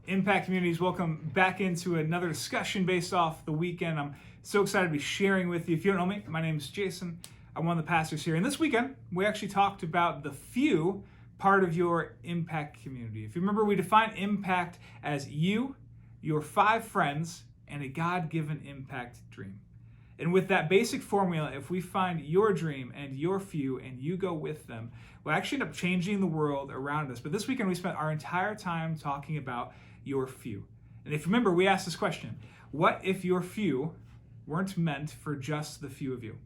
Impact Communities, welcome back into another discussion based off the weekend. I'm so excited to be sharing with you. If you don't know me, my name is Jason. I'm one of the pastors here. And this weekend, we actually talked about the few part of your impact community. If you remember, we defined impact as you, your 5 friends, and a God-given impact dream. And with that basic formula, if we find your dream and your few and you go with them, we'll actually end up changing the world around us. But this weekend, we spent our entire time talking about your few. And if you remember, we asked this question: what if your few weren't meant for just the few of you?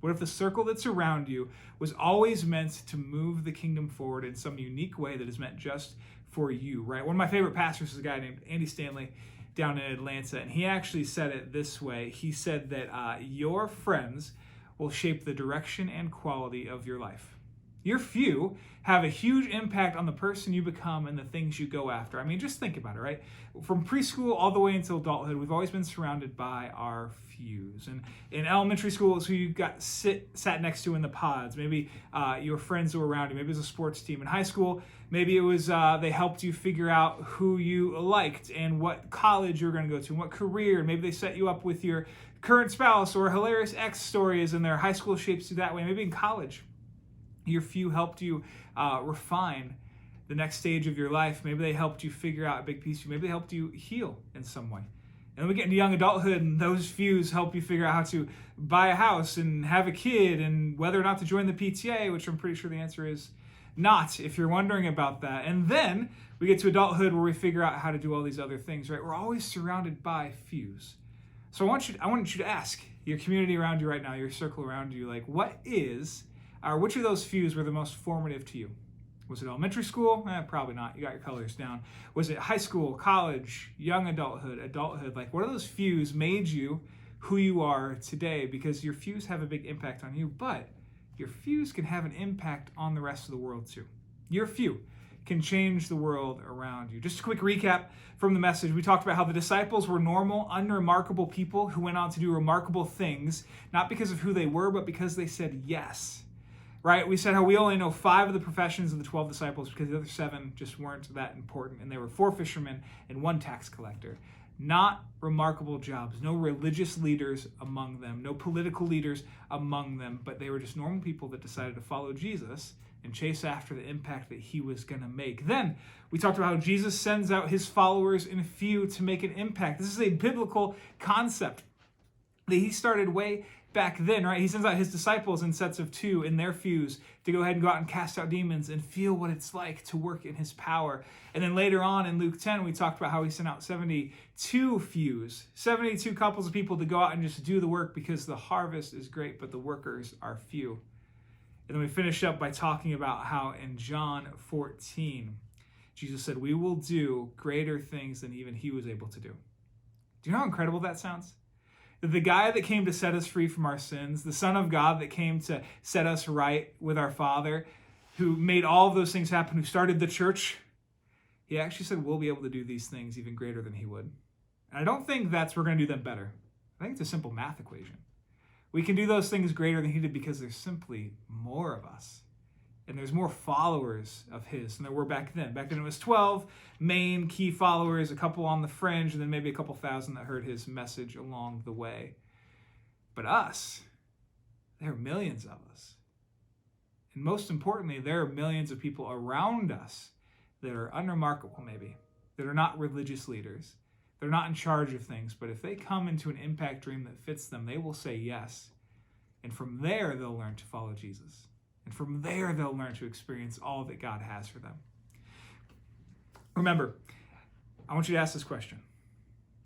What if the circle that's around you was always meant to move the kingdom forward in some unique way that is meant just for you, right? One of my favorite pastors is a guy named Andy Stanley down in Atlanta, and he actually said it this way. He said that your friends will shape the direction and quality of your life. Your few have a huge impact on the person you become and the things you go after. I mean, just think about it, right? From preschool all the way until adulthood, we've always been surrounded by our fews. And in elementary school, it's who you got sat next to in the pods. Maybe your friends were around you. Maybe it was a sports team. In high school, maybe it was they helped you figure out who you liked and what college you were going to go to and what career. Maybe they set you up with your current spouse, or hilarious ex stories, and their high school shapes you that way. Maybe in college, your few helped you refine the next stage of your life. Maybe they helped you figure out a big piece of you. Maybe they helped you heal in some way. And then we get into young adulthood, and those fews help you figure out how to buy a house and have a kid, and whether or not to join the PTA, which I'm pretty sure the answer is not, if you're wondering about that. And then we get to adulthood, where we figure out how to do all these other things, right? We're always surrounded by fews. So I want you to ask your community around you right now, your circle around you, like, which of those fews were the most formative to you? Was it elementary school? Probably not. You got your colors down. Was it high school, college, young adulthood? Like, what of those fews made you who you are today? Because your fews have a big impact on you, but your fews can have an impact on the rest of the world too. Your few can change the world around you. Just a quick recap from the message. We talked about how the disciples were normal, unremarkable people who went on to do remarkable things, not because of who they were, but because they said yes. Right? We said how we only know 5 of the professions of the 12 disciples because the other 7 just weren't that important. And they were 4 fishermen and 1 tax collector. Not remarkable jobs. No religious leaders among them. No political leaders among them. But they were just normal people that decided to follow Jesus and chase after the impact that he was going to make. Then we talked about how Jesus sends out his followers in a few to make an impact. This is a biblical concept that he started way back then, right? He sends out his disciples in sets of 2 in their fews to go ahead and go out and cast out demons and feel what it's like to work in his power. And then later on in Luke 10, we talked about how he sent out 72 fews, 72 couples of people to go out and just do the work, because the harvest is great, but the workers are few. And then we finished up by talking about how in John 14, Jesus said, we will do greater things than even he was able to do. Do you know how incredible that sounds? The guy that came to set us free from our sins, the Son of God that came to set us right with our Father, who made all of those things happen, who started the church, he actually said we'll be able to do these things even greater than he would. And I don't think we're going to do them better. I think it's a simple math equation. We can do those things greater than he did because there's simply more of us. And there's more followers of his than there were back then. Back then it was 12 main key followers, a couple on the fringe, and then maybe a couple thousand that heard his message along the way. But us, there are millions of us. And most importantly, there are millions of people around us that are unremarkable maybe, that are not religious leaders. They're not in charge of things, but if they come into an impact dream that fits them, they will say yes. And from there, they'll learn to follow Jesus. And from there, they'll learn to experience all that God has for them. Remember, I want you to ask this question.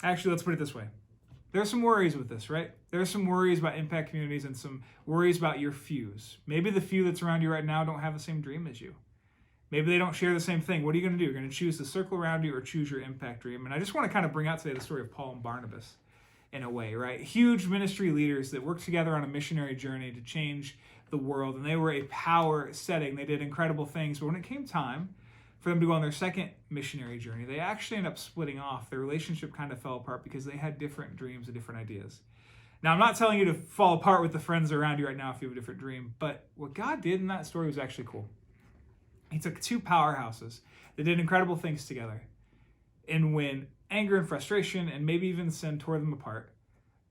Actually, let's put it this way. There are some worries with this, right? There are some worries about impact communities and some worries about your fews. Maybe the few that's around you right now don't have the same dream as you. Maybe they don't share the same thing. What are you going to do? You're going to choose the circle around you or choose your impact dream. And I just want to kind of bring out today the story of Paul and Barnabas in a way, right? Huge ministry leaders that worked together on a missionary journey to change the world, and they were a power setting. They did incredible things, but when it came time for them to go on their second missionary journey, they actually ended up splitting off. Their relationship kind of fell apart because they had different dreams and different ideas. Now, I'm not telling you to fall apart with the friends around you right now if you have a different dream, but what God did in that story was actually cool. He took 2 powerhouses that did incredible things together, And when anger and frustration and maybe even sin tore them apart,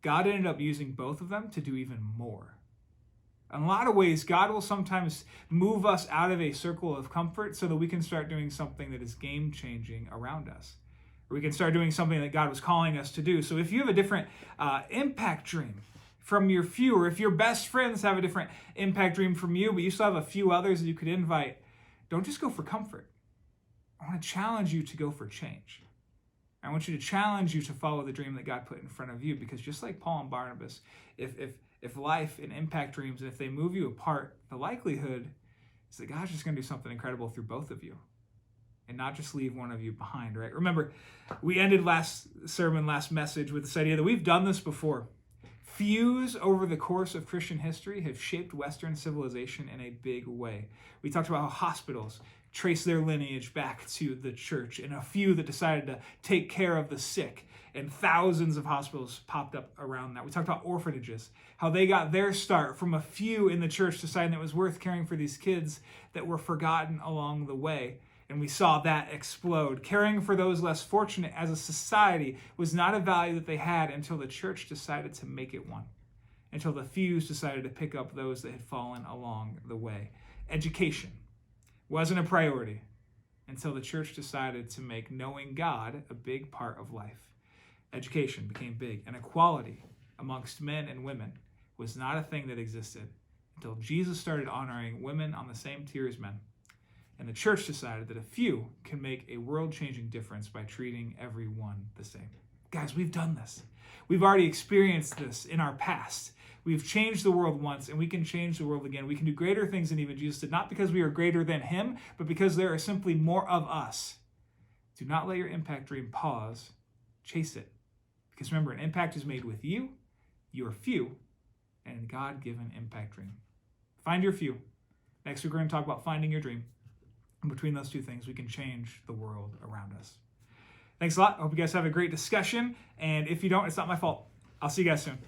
God ended up using both of them to do even more. In a lot of ways, God will sometimes move us out of a circle of comfort so that we can start doing something that is game-changing around us. Or we can start doing something that God was calling us to do. So if you have a different impact dream from your few, or if your best friends have a different impact dream from you, but you still have a few others that you could invite, don't just go for comfort. I want to challenge you to go for change. I want you to challenge you to follow the dream that God put in front of you, because just like Paul and Barnabas, if life and impact dreams, and if they move you apart, the likelihood is that God's just going to do something incredible through both of you and not just leave one of you behind, right? Remember, we ended last message with this idea that we've done this before. Fews over the course of Christian history have shaped Western civilization in a big way. We talked about how hospitals trace their lineage back to the church, and a few that decided to take care of the sick, and thousands of hospitals popped up around that. We talked about orphanages, how they got their start from a few in the church deciding it was worth caring for these kids that were forgotten along the way. And we saw that explode. Caring for those less fortunate as a society was not a value that they had until the church decided to make it one, until the few decided to pick up those that had fallen along the way. Education wasn't a priority until the church decided to make knowing God a big part of life. Education became big, and equality amongst men and women was not a thing that existed until Jesus started honoring women on the same tier as men. And the church decided that a few can make a world-changing difference by treating everyone the same. Guys, we've done this. We've already experienced this in our past. We've changed the world once, and we can change the world again. We can do greater things than even Jesus did, not because we are greater than him, but because there are simply more of us. Do not let your impact dream pause. Chase it. Because remember, an impact is made with you, your few, and a God-given impact dream. Find your few. Next week, we're going to talk about finding your dream. And between those two things, we can change the world around us. Thanks a lot. I hope you guys have a great discussion. And if you don't, it's not my fault. I'll see you guys soon.